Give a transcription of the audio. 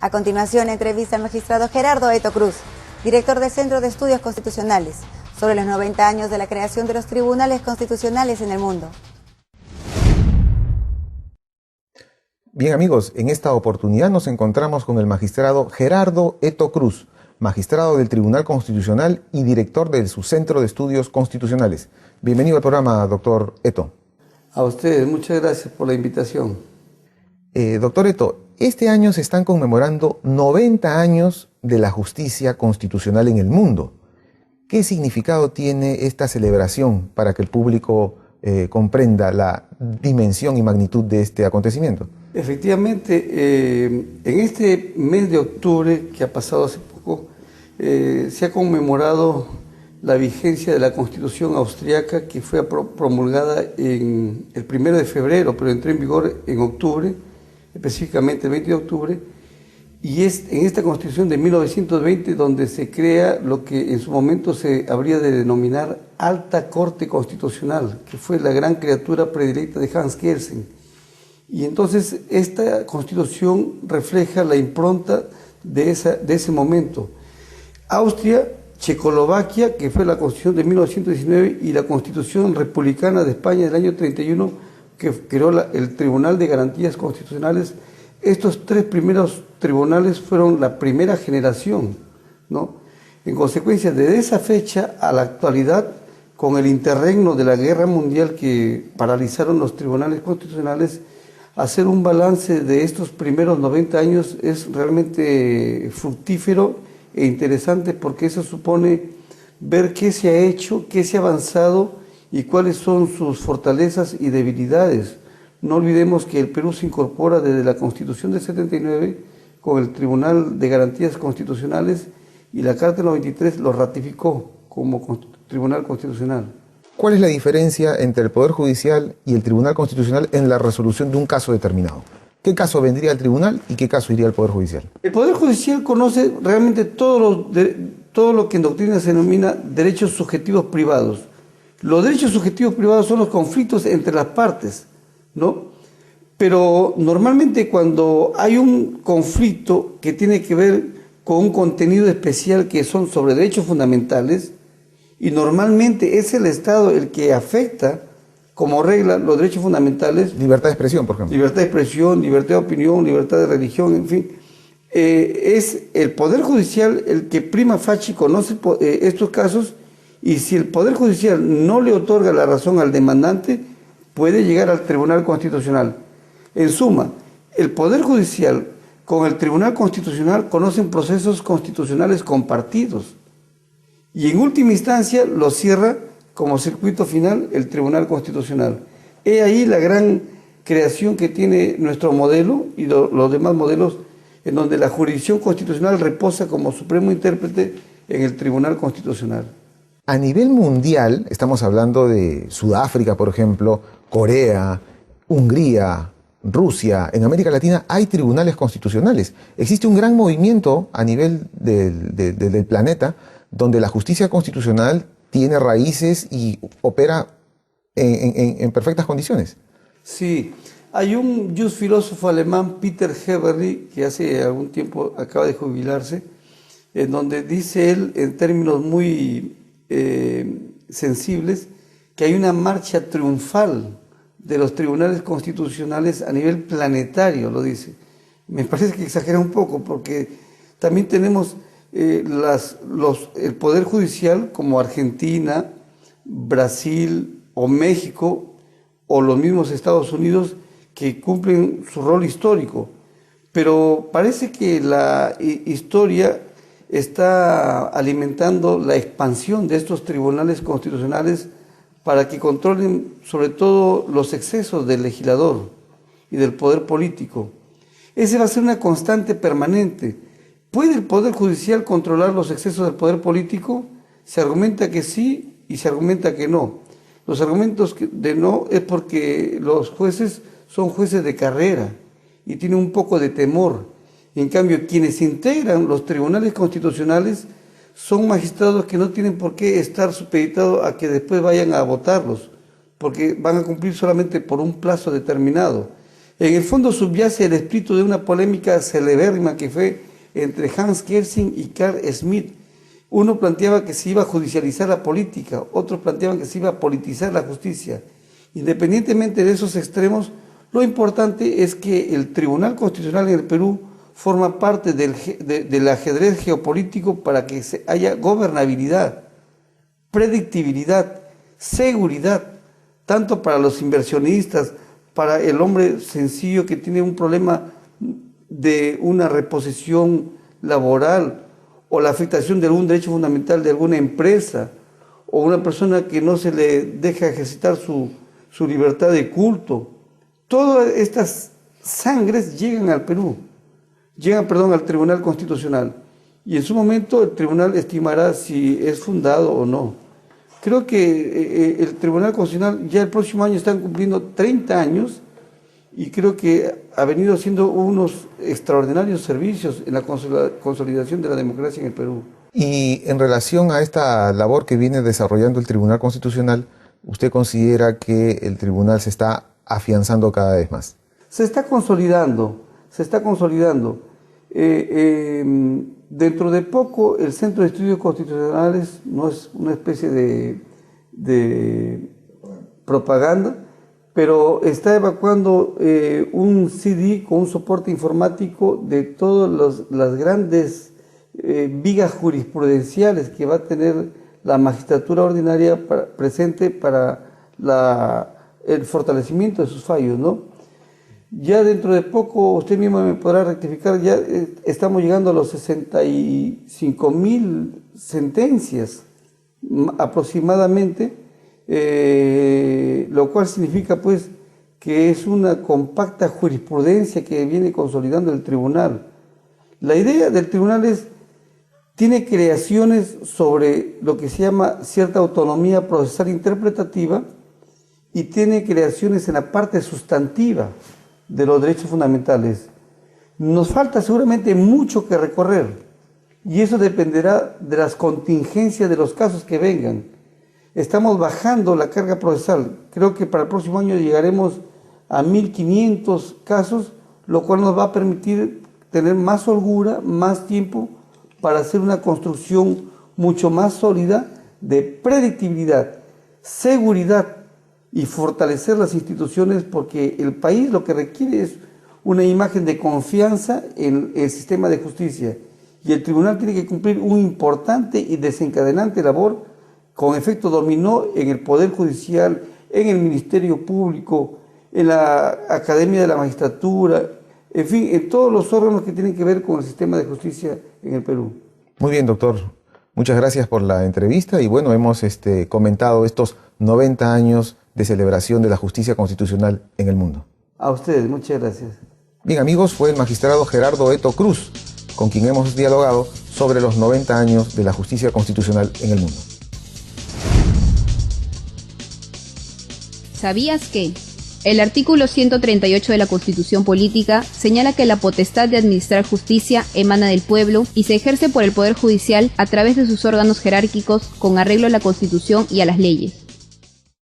A continuación, entrevista al magistrado Gerardo Eto Cruz, director del Centro de Estudios Constitucionales, sobre los 90 años de la creación de los tribunales constitucionales en el mundo. Bien amigos, en esta oportunidad nos encontramos con el magistrado Gerardo Eto Cruz, magistrado del Tribunal Constitucional y director de su Centro de Estudios Constitucionales. Bienvenido al programa, doctor Eto. A ustedes, muchas gracias por la invitación. Doctor Eto, este año se están conmemorando 90 años de la justicia constitucional en el mundo. ¿Qué significado tiene esta celebración para que el público comprenda la dimensión y magnitud de este acontecimiento? Efectivamente, en este mes de octubre, que ha pasado hace poco, se ha conmemorado la vigencia de la Constitución austriaca, que fue promulgada el 1 de febrero, pero entró en vigor en octubre, específicamente el 20 de octubre, y es en esta Constitución de 1920 donde se crea lo que en su momento se habría de denominar Alta Corte Constitucional, que fue la gran criatura predilecta de Hans Kelsen. Y entonces esta Constitución refleja la impronta de ese momento. Austria, Checoslovaquia, que fue la Constitución de 1919, y la Constitución Republicana de España del año 31, que creó el Tribunal de Garantías Constitucionales. Estos tres primeros tribunales fueron la primera generación, ¿no? En consecuencia, desde esa fecha a la actualidad, con el interregno de la Guerra Mundial que paralizaron los tribunales constitucionales, hacer un balance de estos primeros 90 años es realmente fructífero e interesante, porque eso supone ver qué se ha hecho, qué se ha avanzado y cuáles son sus fortalezas y debilidades. No olvidemos que el Perú se incorpora desde la Constitución del 79 con el Tribunal de Garantías Constitucionales, y la Carta del 93 lo ratificó como Tribunal Constitucional. ¿Cuál es la diferencia entre el Poder Judicial y el Tribunal Constitucional en la resolución de un caso determinado? ¿Qué caso vendría al tribunal y qué caso iría al Poder Judicial? El Poder Judicial conoce realmente todo lo que en doctrina se denomina derechos subjetivos privados. Los derechos subjetivos privados son los conflictos entre las partes, ¿no? Pero normalmente cuando hay un conflicto que tiene que ver con un contenido especial que son sobre derechos fundamentales, y normalmente es el Estado el que afecta como regla los derechos fundamentales. Libertad de expresión, por ejemplo. Libertad de expresión, libertad de opinión, libertad de religión, en fin. Es el Poder Judicial el que prima facie conoce estos casos, y si el Poder Judicial no le otorga la razón al demandante, puede llegar al Tribunal Constitucional. En suma, el Poder Judicial con el Tribunal Constitucional conocen procesos constitucionales compartidos, y en última instancia lo cierra como circuito final el Tribunal Constitucional. He ahí la gran creación que tiene nuestro modelo y los demás modelos, en donde la jurisdicción constitucional reposa como supremo intérprete en el Tribunal Constitucional. A nivel mundial, estamos hablando de Sudáfrica, por ejemplo, Corea, Hungría, Rusia, en América Latina hay tribunales constitucionales. Existe un gran movimiento a nivel del planeta donde la justicia constitucional tiene raíces y opera en perfectas condiciones. Sí, hay un filósofo alemán, Peter Heberli, que hace algún tiempo acaba de jubilarse, en donde dice él, en términos muy sensibles, que hay una marcha triunfal de los tribunales constitucionales a nivel planetario, lo dice. Me parece que exagera un poco, porque también tenemos el Poder Judicial como Argentina, Brasil o México o los mismos Estados Unidos, que cumplen su rol histórico. Pero parece que la historia está alimentando la expansión de estos tribunales constitucionales para que controlen sobre todo los excesos del legislador y del poder político. Esa va a ser una constante permanente. ¿Puede el Poder Judicial controlar los excesos del poder político? Se argumenta que sí y se argumenta que no. Los argumentos de no es porque los jueces son jueces de carrera y tienen un poco de temor. En cambio, quienes integran los tribunales constitucionales son magistrados que no tienen por qué estar supeditados a que después vayan a votarlos, porque van a cumplir solamente por un plazo determinado. En el fondo subyace el espíritu de una polémica celebérrima que fue entre Hans Kelsen y Carl Schmitt. Uno planteaba que se iba a judicializar la política, otros planteaban que se iba a politizar la justicia. Independientemente de esos extremos, lo importante es que el Tribunal Constitucional en el Perú forma parte del ajedrez geopolítico para que haya gobernabilidad, predictibilidad, seguridad, tanto para los inversionistas, para el hombre sencillo que tiene un problema de una reposición laboral o la afectación de algún derecho fundamental de alguna empresa o una persona que no se le deja ejercitar su libertad de culto. Todas estas sangres llegan al Perú, al Tribunal Constitucional, y en su momento el tribunal estimará si es fundado o no. Creo que el Tribunal Constitucional ya el próximo año están cumpliendo 30 años y creo que ha venido haciendo unos extraordinarios servicios en la consolidación de la democracia en el Perú. Y en relación a esta labor que viene desarrollando el Tribunal Constitucional, ¿usted considera que el tribunal se está afianzando cada vez más? Se está consolidando. Dentro de poco, el Centro de Estudios Constitucionales no es una especie de propaganda, pero está evacuando un CD con un soporte informático de todas las grandes vigas jurisprudenciales que va a tener la magistratura ordinaria presente para el fortalecimiento de sus fallos, ¿no? Ya dentro de poco, usted mismo me podrá rectificar, ya estamos llegando a los 65.000 sentencias aproximadamente, lo cual significa pues que es una compacta jurisprudencia que viene consolidando el tribunal. La idea del tribunal tiene creaciones sobre lo que se llama cierta autonomía procesal interpretativa y tiene creaciones en la parte sustantiva de los derechos fundamentales. Nos falta seguramente mucho que recorrer y eso dependerá de las contingencias de los casos que vengan. Estamos bajando la carga procesal. Creo que para el próximo año llegaremos a 1.500 casos, lo cual nos va a permitir tener más holgura, más tiempo para hacer una construcción mucho más sólida de predictibilidad, seguridad y fortalecer las instituciones, porque el país lo que requiere es una imagen de confianza en el sistema de justicia y el tribunal tiene que cumplir un importante y desencadenante labor con efecto dominó en el Poder Judicial, en el Ministerio Público, en la Academia de la Magistratura, en fin, en todos los órganos que tienen que ver con el sistema de justicia en el Perú. Muy bien, doctor. Muchas gracias por la entrevista y bueno, hemos comentado estos 90 años de celebración de la justicia constitucional en el mundo. A ustedes, muchas gracias. Bien, amigos, fue el magistrado Gerardo Eto Cruz, con quien hemos dialogado sobre los 90 años de la justicia constitucional en el mundo. ¿Sabías que? El artículo 138 de la Constitución Política señala que la potestad de administrar justicia emana del pueblo y se ejerce por el Poder Judicial a través de sus órganos jerárquicos con arreglo a la Constitución y a las leyes.